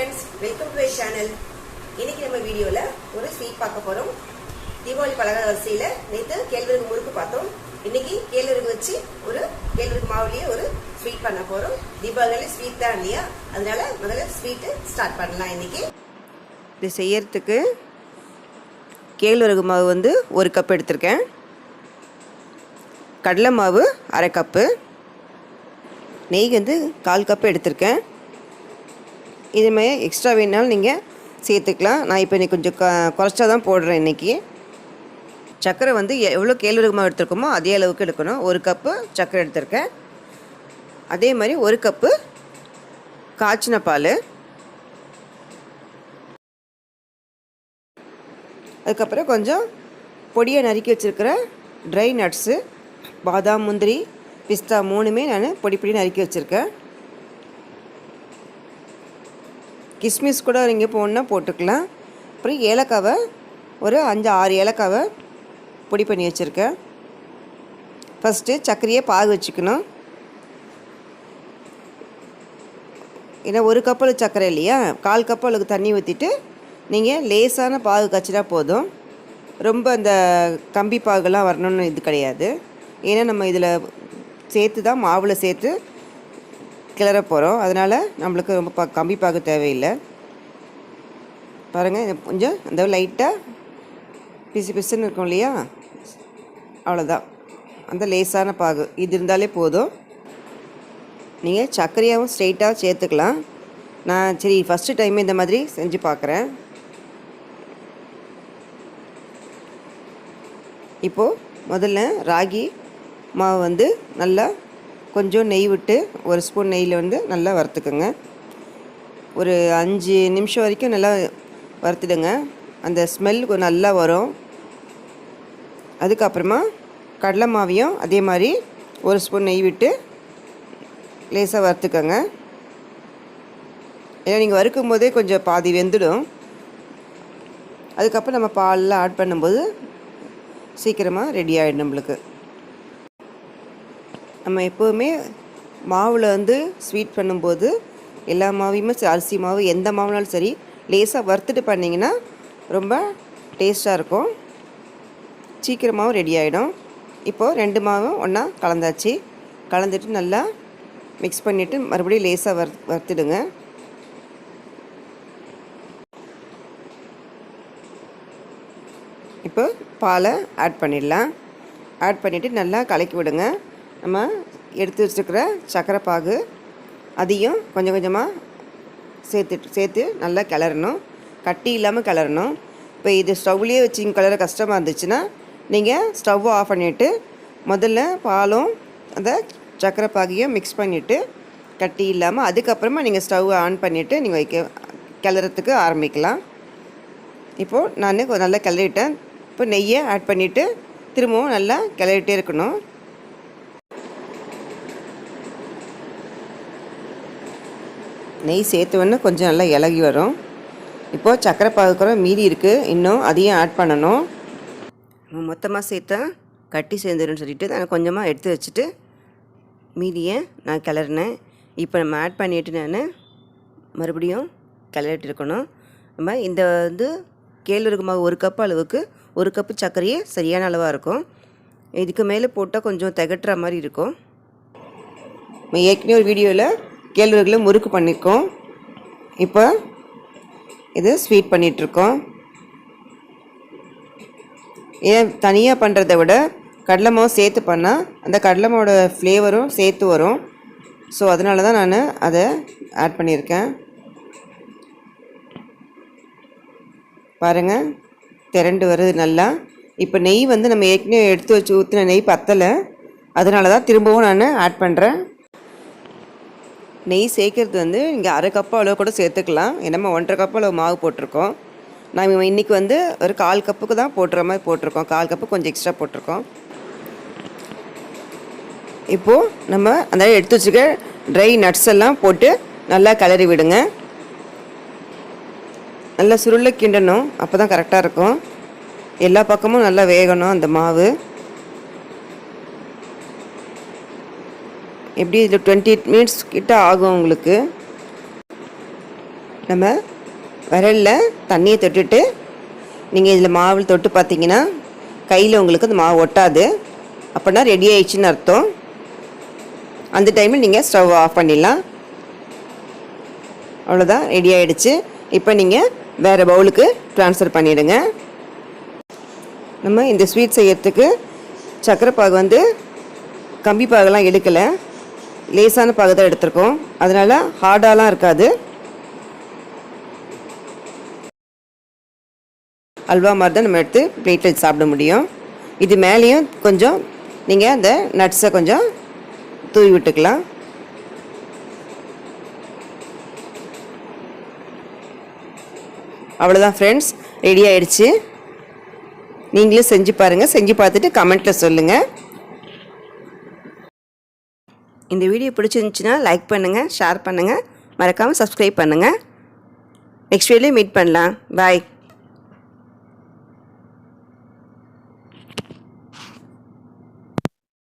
friends, welcome to my channel. இன்னைக்கு நம்ம வீடியோல ஒரு ஸ்வீட் பார்க்க போறோம். தீபாவளி பலகார வரிசையில நேத்து கேழ்வரகு முறுக்கு பார்த்தோம். இன்னைக்கு கேழ்வரகு வச்சு ஒரு கேழ்வரகு மாவுலயே ஒரு ஸ்வீட் பண்ண போறோம். தீபாவளி ஸ்வீட் தான் இல்லையா, அதனால முதல்ல ஸ்வீட் ஸ்டார்ட் பண்ணலாம். இன்னைக்கு இது செய்யறதுக்கு கேழ்வரகு மாவு வந்து 1 கப் எடுத்திருக்கேன். கடலை மாவு 1/2 கப்பு, நெய் வந்து 1/4 கப் எடுத்திருக்கேன். இதுமாதிரி எக்ஸ்ட்ரா வேணாலும் நீங்கள் சேர்த்துக்கலாம். நான் இப்போ இன்றைக்கி கொஞ்சம் குறைச்சா தான் போடுறேன். இன்றைக்கி சர்க்கரை வந்து எவ்வளோ கேழ்வரகு மாவு எடுத்துருக்கோமோ அதே அளவுக்கு எடுக்கணும். 1 கப்பு சர்க்கரை எடுத்திருக்கேன். அதே மாதிரி 1 கப்பு காய்ச்சின பால், அதுக்கப்புறம் கொஞ்சம் பொடியை நறுக்கி வச்சுருக்கிற ட்ரை நட்ஸு, பாதாம், முந்திரி, பிஸ்தா 3மே நான் பொடி நறுக்கி வச்சுருக்கேன். கிஸ்மிஸ் கூட இங்கே போடணுன்னா போட்டுக்கலாம். அப்புறம் ஏலக்காவை ஒரு 5-6 ஏலக்காவை பொடி பண்ணி வச்சுருக்கேன். ஃபஸ்ட்டு சர்க்கரையை பாகு வச்சுக்கணும். ஏன்னா 1 கப்பில் சர்க்கரை இல்லையா, 1/4 கப் அளவுக்கு தண்ணி ஊற்றிட்டு நீங்கள் லேசான பாகு காய்ச்சினா போதும். ரொம்ப அந்த கம்பி பாகுலாம் வரணும்னு இது கிடையாது. ஏன்னா நம்ம இதில் சேர்த்து தான் மாவில் சேர்த்து கிளற போகிறோம். அதனால் நம்மளுக்கு ரொம்ப கம்பி பாகு தேவையில்லை. பாருங்கள், கொஞ்சம் அந்த லைட்டாக பிசுன்னு இருக்கும் இல்லையா, அவ்வளோதான். அந்த லேசான பாகு இது இருந்தாலே போதும். நீங்கள் சர்க்கரையாகவும் ஸ்ட்ரெயிட்டாக சேர்த்துக்கலாம். நான் சரி ஃபஸ்ட்டு டைம் இந்த மாதிரி செஞ்சு பார்க்குறேன். இப்போது முதல்ல ராகி மாவு வந்து நல்லா கொஞ்சம் நெய் விட்டு 1 ஸ்பூன் நெய்யில் வந்து நல்லா வறுத்துக்குங்க. ஒரு 5 நிமிஷம் வரைக்கும் நல்லா வறுத்துடுங்க. அந்த ஸ்மெல் நல்லா வரும். அதுக்கப்புறமா கடலை மாவையும் அதே மாதிரி 1 ஸ்பூன் நெய் விட்டு லேசாக வறுத்துக்கோங்க. ஏன்னா நீங்கள் வறுக்கும் போதே கொஞ்சம் பாதி வெந்துடும். அதுக்கப்புறம் நம்ம பாலெலாம் ஆட் பண்ணும்போது சீக்கிரமாக ரெடி ஆகிடும் நம்மளுக்கு. நம்ம எப்போவுமே மாவில் வந்து ஸ்வீட் பண்ணும்போது எல்லா மாவையுமே அரிசி மாவு எந்த மாவுனாலும் சரி லேசாக வறுத்துட்டு பண்ணிங்கன்னா ரொம்ப டேஸ்ட்டாக இருக்கும். சீக்கிரமாகவும் ரெடி ஆகிடும். இப்போது 2 மாவும் ஒன்றா கலந்தாச்சு. கலந்துட்டு நல்லா மிக்ஸ் பண்ணிவிட்டு மறுபடியும் லேசாக வறுத்துடுங்க. இப்போ பாலை ஆட் பண்ணிடலாம். ஆட் பண்ணிவிட்டு நல்லா கலக்கி விடுங்க. நம்ம எடுத்து வச்சுருக்கிற சர்க்கரை பாகு அதையும் கொஞ்சம் கொஞ்சமாக சேர்த்து நல்லா கிளறணும். கட்டி இல்லாமல் கிளறணும். இப்போ இது ஸ்டவ்லேயே வச்சு கிளற கஷ்டமாக இருந்துச்சுன்னா நீங்கள் ஸ்டவ் ஆஃப் பண்ணிவிட்டு முதல்ல பாலும் அந்த சர்க்கரை பாகையும் மிக்ஸ் பண்ணிவிட்டு கட்டி இல்லாமல் அதுக்கப்புறமா நீங்கள் ஸ்டவ் ஆன் பண்ணிவிட்டு நீங்கள் கிளறத்துக்கு ஆரம்பிக்கலாம். இப்போது நான் நல்லா கிளறிட்டேன். இப்போ நெய்யை ஆட் பண்ணிவிட்டு திரும்பவும் நல்லா கிளறிட்டே இருக்கணும். நெய் சேர்த்துவொன்னே கொஞ்சம் நல்லா இலகி வரும். இப்போது சர்க்கரை பாகுக்கிற மீதி இருக்குது, இன்னும் அதையும் ஆட் பண்ணணும். மொத்தமாக சேர்த்தா கட்டி சேர்ந்துருன்னு சொல்லிவிட்டு நான் கொஞ்சமாக எடுத்து வச்சுட்டு மீதியை நான் கிளறினேன். இப்போ நம்ம ஆட் பண்ணிவிட்டு நான் மறுபடியும் கிளறிட்டு இருக்கணும். நம்ம இந்த வந்து கேழ்வரகு மாவு 1 கப் அளவுக்கு 1 கப்பு சர்க்கரையே சரியான அளவாக இருக்கும். இதுக்கு மேலே போட்டால் கொஞ்சம் திகட்டுற மாதிரி இருக்கும். ஏற்கனவே ஒரு வீடியோவில் கேழ்வரகுல முறுக்கு பண்ணியிருக்கோம். இப்போ இது ஸ்வீட் பண்ணிகிட்ருக்கோம். ஏன் தனியாக பண்ணுறதை விட கடலை மாவு சேர்த்து பண்ணால் அந்த கடலை மாவோட ஃப்ளேவரும் சேர்த்து வரும். ஸோ அதனால தான் நான் அதை ஆட் பண்ணியிருக்கேன். பாருங்கள், திரண்டு வருது நல்லா. இப்போ நெய் வந்து நம்ம ஏற்கனவே எடுத்து வச்சு ஊற்றின நெய் பத்தலை, அதனால தான் திரும்பவும் நான் ஆட் பண்ணுறேன். நெய் சேர்க்கறது வந்து நீங்கள் 1/2 கப்பு அளவு கூட சேர்த்துக்கலாம். நம்ம 1/2 கப்பு அளவு மாவு போட்டிருக்கோம். நான் இன்றைக்கி வந்து ஒரு 1/4 கப்புக்கு தான் போட்டுற மாதிரி போட்டிருக்கோம். 1/4 கப்பு கொஞ்சம் எக்ஸ்ட்ரா போட்டிருக்கோம். இப்போது நம்ம அந்த எடுத்து வச்சுக்க ட்ரை நட்ஸ் எல்லாம் போட்டு நல்லா கிளறி விடுங்க. நல்லா சுருளை கிண்டணும், அப்போ தான் கரெக்டாக இருக்கும். எல்லா பக்கமும் நல்லா வேகணும் அந்த மாவு. எப்படி இதில் 20 மினிட்ஸ் கிட்ட ஆகும் உங்களுக்கு. நம்ம விரலில் தண்ணியை தொட்டுட்டு நீங்கள் இதில் மாவில் தொட்டு பார்த்தீங்கன்னா கையில் உங்களுக்கு அந்த மாவு ஒட்டாது. அப்படின்னா ரெடி ஆயிடுச்சுன்னு அர்த்தம். அந்த டைமில் நீங்கள் ஸ்டவ் ஆஃப் பண்ணிடலாம். அவ்வளோதான், ரெடி ஆகிடுச்சு. இப்போ நீங்கள் வேறு பவுலுக்கு ட்ரான்ஸ்ஃபர் பண்ணிவிடுங்க. நம்ம இந்த ஸ்வீட் செய்யறதுக்கு சர்க்கரை பாகு வந்து கம்பி பாகெல்லாம் எடுக்கலை, லேசான பாகு தான் எடுத்திருக்கோம். அதனால் ஹார்டாலாம் இருக்காது. அல்வா மாதிரி தான் நம்ம எடுத்து பிளேட்டில் சாப்பிட முடியும். இது மேலேயும் கொஞ்சம் நீங்கள் அந்த நட்ஸை கொஞ்சம் தூவி விட்டுக்கலாம். அவ்வளோதான் ஃப்ரெண்ட்ஸ், ரெடி ஆகிடுச்சு. நீங்களும் செஞ்சு பாருங்கள். செஞ்சு பார்த்துட்டு கமெண்ட்டில் சொல்லுங்கள். இந்த வீடியோ பிடிச்சிருந்துச்சுன்னா லைக் பண்ணுங்கள், ஷேர் பண்ணுங்கள், மறக்காமல் சப்ஸ்கிரைப் பண்ணுங்கள். நெக்ஸ்ட் வீடியோவில் மீட் பண்ணலாம். பாய்.